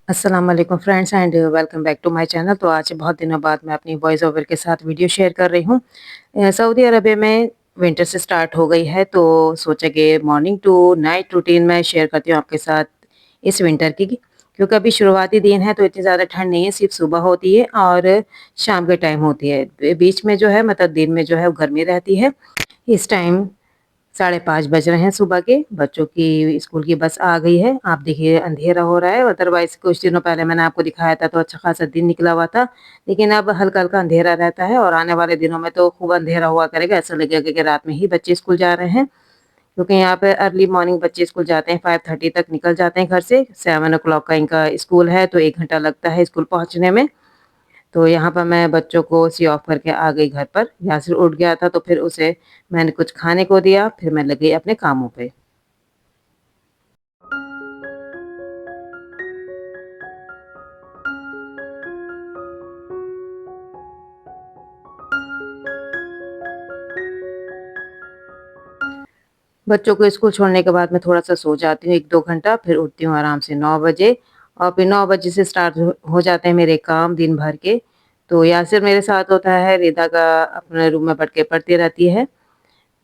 अस्सलाम वालेकुम friends and welcome back to my channel. तो आज बहुत दिनों बाद मैं अपनी वॉइस ओवर के साथ वीडियो शेयर कर रही हूँ। सऊदी अरबिया में विंटर से स्टार्ट हो गई है, तो सोचा कि मॉर्निंग टू नाइट रूटीन मैं शेयर करती हूँ आपके साथ इस विंटर की। क्योंकि अभी शुरुआती दिन है तो इतनी ज़्यादा ठंड नहीं है, सिर्फ सुबह होती है और शाम के टाइम होती है। बीच में जो है मतलब दिन में जो है वो गर्मी रहती है। इस टाइम 5:30 बज रहे हैं सुबह के। बच्चों की स्कूल की बस आ गई है। आप देखिए अंधेरा हो रहा है, अदरवाइज़ कुछ दिनों पहले मैंने आपको दिखाया था तो अच्छा खासा दिन निकला हुआ था। लेकिन अब हल्का-हल्का अंधेरा रहता है और आने वाले दिनों में तो खूब अंधेरा हुआ करेगा। ऐसा लगेगा कि रात में ही बच्चे स्कूल जा रहे हैं। क्योंकि यहाँ पे अर्ली मॉर्निंग बच्चे स्कूल जाते हैं, 5:30 तक निकल जाते हैं घर से। 7 ओ क्लॉक का इनका स्कूल है तो 1 घंटा लगता है स्कूल पहुँचने में। तो यहाँ पर मैं बच्चों को सी ऑफ करके आ गई घर पर। यासिर उठ गया था तो फिर उसे मैंने कुछ खाने को दिया, फिर मैं लग गई अपने कामों पे। बच्चों को स्कूल छोड़ने के बाद मैं थोड़ा-सा सो जाती हूँ 1-2 घंटा, फिर उठती हूँ आराम से 9 बजे और फिर 9 बजे से स्टार्ट हो जाते हैं मेरे काम दिन भर के। तो यासिर मेरे साथ होता है, रिदा का अपने रूम में बैठ के पढ़ती रहती है।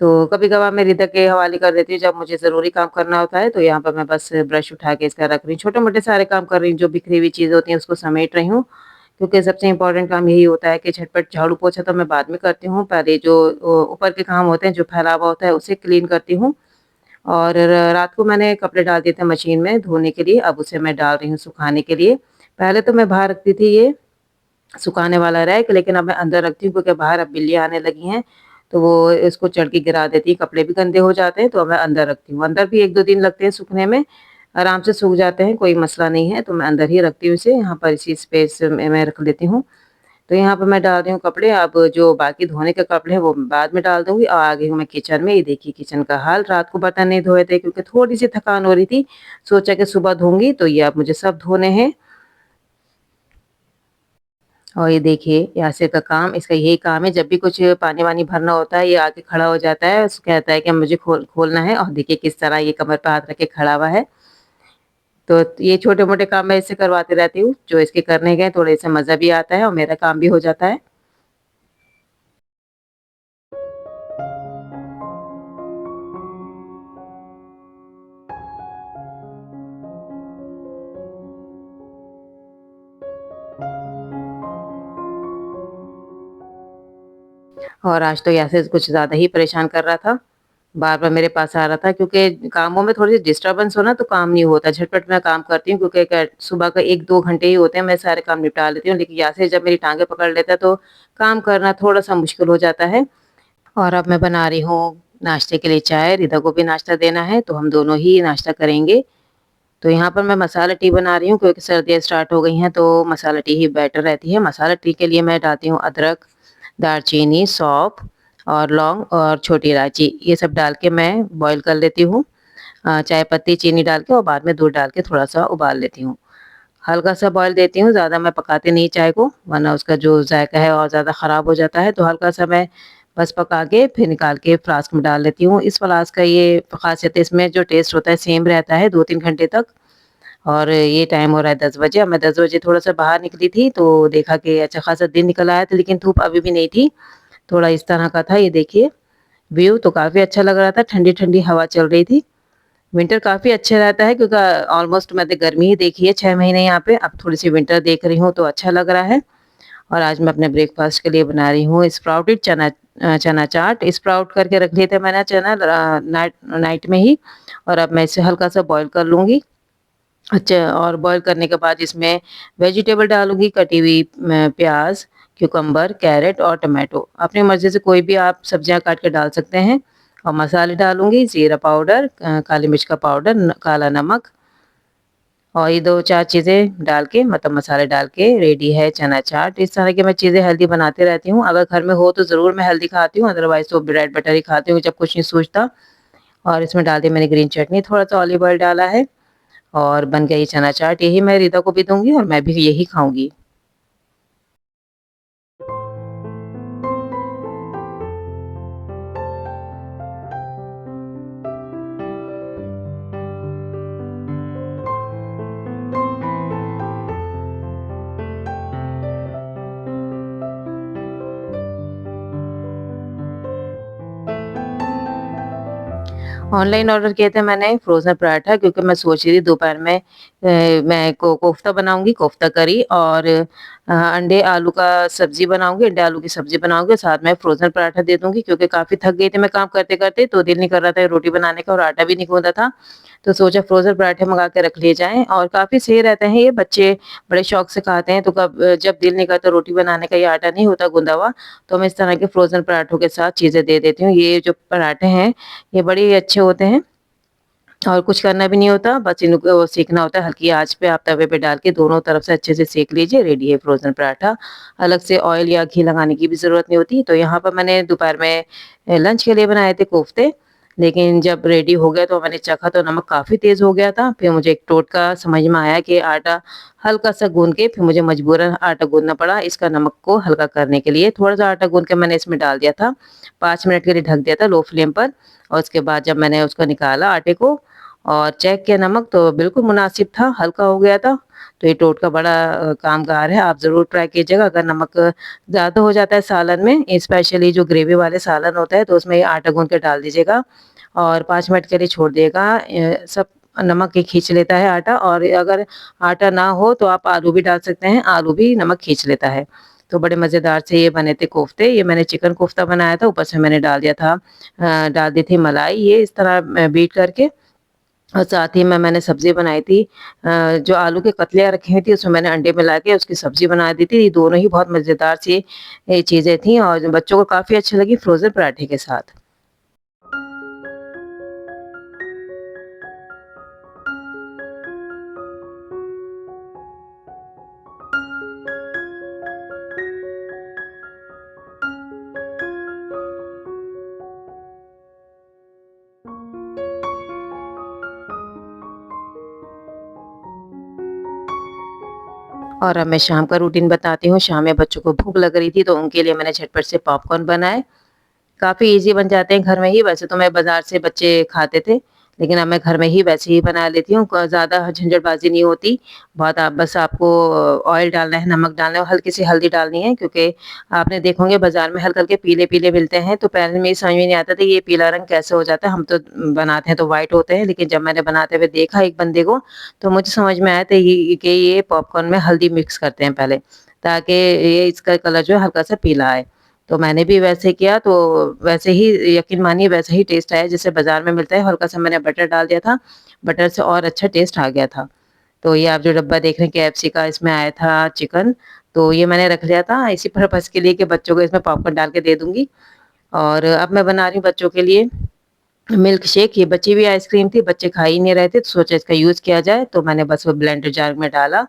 तो कभी-कभार मैं रिदा के हवाले कर देती हूँ जब मुझे ज़रूरी काम करना होता है, तो यहाँ पर मैं बस ब्रश उठा के इसका रख रही हूँ। छोटे-मोटे सारे काम कर रही हूँ, जो बिखरी हुई चीज़ें होती हैं उसको समेट रही हूँ। क्योंकि सबसे इम्पोर्टेंट काम यही होता है कि झटपट झाड़ू-पोछा तो मैं बाद में करती हूँ, पहले जो ऊपर के काम होते हैं, जो फैला हुआ होता है उसे क्लीन करती हूँ। और रात को मैंने कपड़े डाल दिए थे मशीन में धोने के लिए, अब उसे मैं डाल रही हूँ सुखाने के लिए। पहले तो मैं बाहर रखती थी ये सुखाने वाला रैक, लेकिन अब मैं अंदर रखती हूँ क्योंकि बाहर अब बिल्लियाँ आने लगी हैं, तो वो इसको चढ़ के गिरा देती हैं, कपड़े भी गंदे हो जाते हैं, तो अब मैं अंदर रखती हूँ। अंदर भी 1-2 दिन लगते हैं सूखने में, आराम से सूख जाते हैं, कोई मसला नहीं है, तो मैं अंदर ही रखती हूँ इसे, यहाँ पर इसी स्पेस में मैं रख देती हूँ। तो यहाँ पे मैं डाल रही हूँ कपड़े, अब जो बाकी धोने के कपड़े हैं वो बाद में डाल दूँगी और आ गई हूँ मैं किचन में। ये देखिए किचन का हाल, रात को बर्तन नहीं धोए थे क्योंकि थोड़ी-सी थकान हो रही थी, सोचा कि सुबह धोऊँगी, तो ये अब मुझे सब धोने हैं। और ये देखिए यासिर का काम, इसका यही काम है, जब भी कुछ पानी-वानी भरना होता है, ये आके खड़ा हो जाता है, कहता है कि मुझे खोलना है और देखिए किस तरह ये कमर पे हाथ रख के खड़ा हुआ है। तो ये छोटे-मोटे काम मैं इससे करवाती रहती हूँ, जो इसके करने गए थोड़े से मज़ा भी आता है और मेरा काम भी हो जाता है। और आज तो यासिर कुछ ज़्यादा ही परेशान कर रहा था। बार-बार मेरे पास आ रहा था क्योंकि कामों में थोड़ी-सी डिस्टर्बेंस हो ना तो काम नहीं होता। झटपट मैं काम करती हूँ क्योंकि क्या सुबह का 1-2 घंटे ही होते हैं, मैं सारे काम निपटा लेती हूँ। लेकिन यासिर जब मेरी टाँगें पकड़ लेता है तो काम करना थोड़ा-सा मुश्किल हो जाता है। और अब मैं बना रही हूँ नाश्ते के लिए चाय, रिदा को भी नाश्ता देना है तो हम दोनों ही नाश्ता करेंगे। तो यहाँ पर मैं मसाला टी बना रही हूँ क्योंकि सर्दियाँ स्टार्ट हो गई हैं तो मसाला टी ही बेटर रहती है। मसाला टी के लिए मैं डालती हूँ अदरक, दालचीनी, सौंफ और लौंग और छोटी इलायची, ये सब डाल के मैं बॉईल कर लेती हूँ। चाय पत्ती, चीनी डाल के और बाद में दूध डाल के थोड़ा-सा उबाल लेती हूँ। हल्का-सा बॉईल देती हूँ, ज़्यादा मैं पकाती नहीं चाय को, वरना उसका जो जायका है और ज़्यादा ख़राब हो जाता है। तो हल्का-सा मैं बस पका के फिर निकाल के फ्लास्क में डाल लेती हूँ। इस फ्लास्क का ये ख़ासियत है, इसमें जो टेस्ट होता है सेम रहता है 2-3 घंटे तक। और ये टाइम हो रहा है 10 बजे, अब मैं 10 बजे थोड़ा-सा बाहर निकली थी तो देखा कि अच्छा ख़ासा दिन निकल आया था लेकिन धूप अभी भी नहीं थी, थोड़ा इस तरह का था। ये देखिए व्यू तो काफ़ी अच्छा लग रहा था, ठंडी-ठंडी हवा चल रही थी। विंटर काफ़ी अच्छा रहता है क्योंकि ऑलमोस्ट मैंने गर्मी ही देखी है 6 महीने यहाँ पे, अब थोड़ी-सी विंटर देख रही हूँ तो अच्छा लग रहा है। और आज मैं अपने ब्रेकफ़ास्ट के लिए बना रही हूँ स्प्राउटेड चना चाट। स्प्राउट करके रख लिए थे मैंने चना नाइट नाइट में ही और अब मैं इसे हल्का-सा बॉयल कर लूँगी। अच्छा, और बॉयल करने के बाद इसमें वेजिटेबल डालूँगी, कटी हुई प्याज़, क्यूकम्बर, कैरट और टमाटो। अपनी मर्ज़ी से कोई भी आप सब्जियाँ काट के डाल सकते हैं और मसाले डालूँगी, ज़ीरा पाउडर, काली मिर्च का पाउडर, काला नमक और ये 2-4 चीज़ें डाल के मतलब मसाले डाल के रेडी है चना चाट। इस तरह की मैं चीज़ें हेल्दी बनाती रहती हूँ। अगर घर में हो तो ज़रूर मैं हेल्दी खाती हूँ, अदरवाइज़ तो ब्रेड बटर ही खाती हूँ जब कुछ नहीं सूझता। और इसमें डाल दी मैंने ग्रीन चटनी, थोड़ा-सा ऑलिव ऑयल डाला है और बन गया ये चना चाट। यही मैं रिदा को भी दूँगी और मैं भी यही खाऊँगी। ऑनलाइन ऑर्डर किए थे मैंने फ्रोज़न पराठा क्योंकि मैं सोच रही थी दोपहर में मैं को कोफ्ता बनाऊँगी, कोफ्ता करी और अंडे आलू का सब्ज़ी बनाऊँगी, अंडे आलू की सब्ज़ी बनाऊँगी, साथ में फ्रोज़न पराठा दे दूँगी क्योंकि काफ़ी थक गई थी मैं काम करते-करते, तो दिल नहीं कर रहा था रोटी बनाने का और आटा भी नहीं गूँधा था। तो सोचा फ्रोज़न पराठे मँगा के रख लिए जाएँ और काफ़ी सही रहते हैं ये, बच्चे बड़े शौक से खाते हैं, तो जब दिल नहीं करता रोटी बनाने का या आटा नहीं होता गूँधा हुआ, तो मैं इस तरह के फ्रोज़न पराठों के साथ चीज़ें दे देती हूँ। ये जो पराठे हैं, ये बड़े ही अच्छे होते हैं और कुछ करना भी नहीं होता, बस इनको सेंकना होता है हल्की आँच पे आप तवे पे डाल के दोनों तरफ से अच्छे से सेंक लीजिए, रेडी है फ्रोज़न पराठा। अलग से ऑयल या घी लगाने की भी ज़रूरत नहीं होती। तो यहाँ पर मैंने दोपहर में लंच के लिए बनाए थे कोफ्ते, लेकिन जब रेडी हो गया तो मैंने चखा तो नमक काफ़ी तेज़ हो गया था। फिर मुझे एक टोटका समझ में आया कि आटा हल्का-सा गूँध के फिर मुझे मजबूरन आटा गूँधना पड़ा इसका नमक को हल्का करने के लिए। थोड़ा-सा आटा गूँध के मैंने इसमें डाल दिया था, 5 मिनट के लिए ढक दिया था लो फ्लेम पर और उसके बाद जब मैंने उसको निकाला आटे को और चेक किया नमक तो बिल्कुल मुनासिब था, हल्का हो गया था। तो ये टोटका बड़ा कामगार है, आप ज़रूर ट्राई कीजिएगा अगर नमक ज़्यादा हो जाता है सालन में, स्पेशली जो ग्रेवी वाले सालन होता है तो उसमें ये आटा गूँध के डाल दीजिएगा और 5 मिनट के लिए छोड़ दिएगा। सब नमक ये खींच लेता है आटा और अगर आटा ना हो तो आप आलू भी डाल सकते हैं, आलू भी नमक खींच लेता है। तो बड़े मज़ेदार से ये बने थे कोफ्ते, ये मैंने चिकन कोफ्ता बनाया था, ऊपर से मैंने डाल दिया था डाल दी थी मलाई ये इस तरह बीट करके और साथ ही में मैंने सब्ज़ी बनाई थी जो आलू की कतलियाँ रखी हुई थी उसमें मैंने अंडे मिला के उसकी सब्ज़ी बना दी थी। ये दोनों ही बहुत मज़ेदार सी चीज़ें थी और बच्चों को काफ़ी अच्छी लगी फ्रोज़न पराठे के साथ। और अब मैं शाम का रूटीन बताती हूँ। शाम में बच्चों को भूख लग रही थी तो उनके लिए मैंने झटपट से पॉपकॉर्न बनाए। काफ़ी ईज़ी बन जाते हैं घर में ही, वैसे तो मैं बाज़ार से बच्चे खाते थे, लेकिन अब मैं घर में ही वैसे ही बना लेती हूँ। क ज़्यादा झंझटबाज़ी नहीं होती, बहुत आप बस आपको ऑयल डालना है, नमक डालना है और हल्की सी हल्दी डालनी है क्योंकि आपने देखे होंगे बाज़ार में हल्के-हल्के पीले-पीले मिलते हैं, तो पहले में ये समझ में नहीं आता था ये पीला रंग कैसे हो जाता है, हम तो बनाते हैं तो व्हाइट होते हैं, लेकिन जब मैंने बनाते हुए देखा एक बंदे को, तो मुझे समझ में आया था ये कि ये पॉपकॉर्न में हल्दी मिक्स करते हैं पहले, ताकि ये इसका कलर जो है हल्का-सा पीला आए। तो मैंने भी वैसे किया तो वैसे ही यकीन मानिए वैसा ही टेस्ट आया जैसे बाज़ार में मिलता है, हल्का-सा मैंने बटर डाल दिया था, बटर से और अच्छा टेस्ट आ गया था। तो ये आप जो डब्बा देख रहे हैं केएफसी का इसमें आया था चिकन, तो ये मैंने रख लिया था इसी पर्पज़ के लिए कि बच्चों को इसमें पॉपकॉर्न डाल के दे दूँगी। और अब मैं बना रही हूँ बच्चों के लिए मिल्क शेक, ये बची हुई आइसक्रीम थी, बच्चे खा ही नहीं रहे थे, तो सोचा इसका यूज़ किया जाए, तो मैंने बस वो ब्लेंडर जार में डाला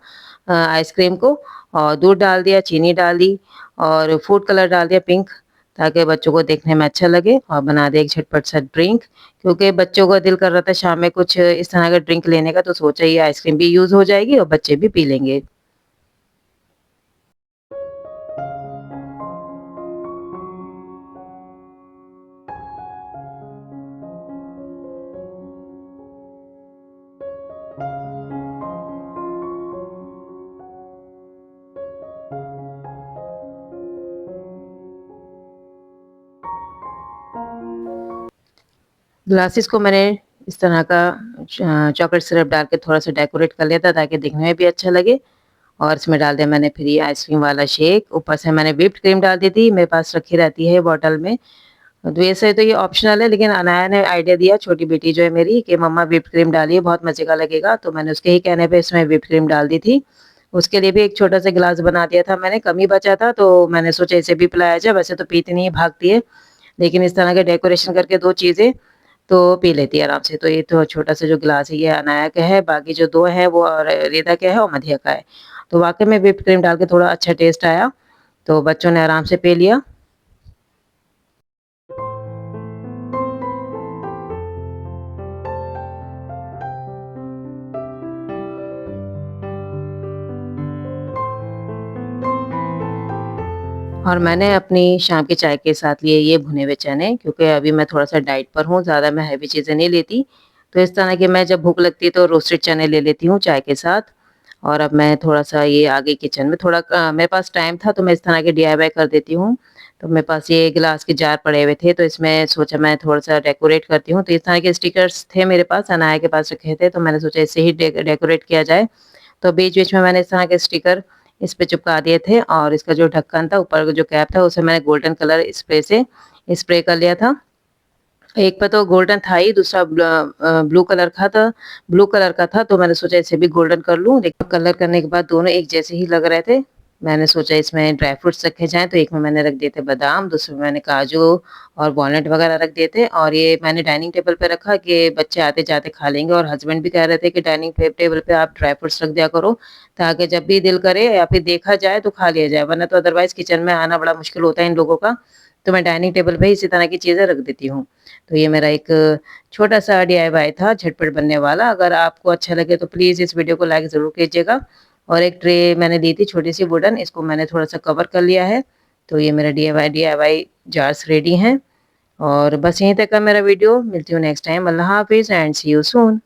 आइसक्रीम को और दूध डाल दिया, चीनी डाली और फूड कलर डाल दिया पिंक, ताकि बच्चों को देखने में अच्छा लगे और बना दिया एक झटपट सा ड्रिंक, क्योंकि बच्चों का दिल कर रहा था शाम में कुछ इस तरह का ड्रिंक लेने का, तो सोचा ये आइसक्रीम भी यूज़ हो जाएगी और बच्चे भी पी लेंगे। ग्लासेस को मैंने इस तरह का चॉकलेट सिरप डाल के थोड़ा-सा डेकोरेट कर लिया था ताकि दिखने में भी अच्छा लगे और इसमें डाल दिया मैंने फिर ये आइसक्रीम वाला शेक, ऊपर से मैंने व्हिप्ड क्रीम डाल दी थी, मेरे पास रखी रहती है बॉटल में। तो वैसे तो ये ऑप्शनल है लेकिन अनाया ने आइडिया दिया छोटी बेटी जो है मेरी कि मम्मा व्हिप्ड क्रीम डालिए बहुत मज़े का लगेगा, तो मैंने उसके ही कहने पे इसमें व्हिप्ड क्रीम डाल दी थी। उसके लिए भी एक छोटा-सा गिलास बना दिया था मैंने, कम ही बचा था तो मैंने सोचा इसे भी पिलाया जाए, वैसे तो पीती नहीं है, भागती है, लेकिन इस तरह के डेकोरेशन करके 2 चीज़ें तो पी लेती है आराम से। तो ये तो छोटा-सा जो गिलास है ये अनाया का है, बाकी जो 2 हैं वो और रिदा का है और मधिया का है। तो वाक़ई में व्हिप्ड क्रीम डाल के थोड़ा अच्छा टेस्ट आया, तो बच्चों ने आराम से पी लिया। और मैंने अपनी शाम की चाय के साथ लिए ये भुने हुए चने क्योंकि अभी मैं थोड़ा-सा डाइट पर हूँ, ज़्यादा मैं हेवी चीज़ें नहीं लेती। तो इस तरह के मैं जब भूख लगती है तो रोस्टेड चने ले लेती हूँ चाय के साथ। और अब मैं थोड़ा-सा ये आ गई किचन में, थोड़ा मेरे पास टाइम था तो मैं इस तरह के डीआईवाई कर देती हूँ। तो मेरे पास ये ग्लास के जार पड़े हुए थे, तो इसमें सोचा मैं थोड़ा-सा डेकोरेट करती हूँ। तो इस तरह के स्टिकर्स थे मेरे पास, अनाया के पास रखे थे, तो मैंने सोचा इससे ही डेकोरेट किया जाए। तो बीच-बीच में मैंने इस तरह के स्टिकर इस पे चिपका दिए थे और इसका जो ढक्कन था, ऊपर का जो कैप था, उसे मैंने गोल्डन कलर स्प्रे से स्प्रे कर लिया था। एक पे तो गोल्डन था ही, दूसरा ब्लू कलर का था, तो मैंने सोचा इसे भी गोल्डन कर लूँ। लेकिन कलर करने के बाद दोनों एक जैसे ही लग रहे थे। मैंने सोचा इसमें ड्राई फ्रूट्स रखे जाएँ, तो एक में मैंने रख दिए थे बादाम, दूसरे में मैंने काजू और वॉलनट वगैरह रख दिए थे और ये मैंने डाइनिंग टेबल पे रखा कि बच्चे आते-जाते खा लेंगे और हस्बैंड भी कह रहे थे कि डाइनिंग टेबल पे आप ड्राई फ्रूट्स रख दिया करो, ताकि जब भी दिल करे या फिर देखा जाए तो खा लिया जाए, वरना तो अदरवाइज़ किचन में आना बड़ा मुश्किल होता है इन लोगों का। तो मैं डाइनिंग टेबल पे इसी तरह की चीज़ें रख देती हूँ। तो ये मेरा एक छोटा-सा डीआईवाय था झटपट बनने वाला। अगर आपको अच्छा लगे तो प्लीज़ इस वीडियो को लाइक ज़रूर कीजिएगा। और एक ट्रे मैंने ली थी छोटी-सी वुडन, इसको मैंने थोड़ा-सा कवर कर लिया है। तो ये मेरा डीआईवाय जार्स रेडी हैं। और बस यहीं तक का मेरा वीडियो। मिलती हूँ नेक्स्ट टाइम। अल्लाह हाफ़िज़ एंड सी यू सून।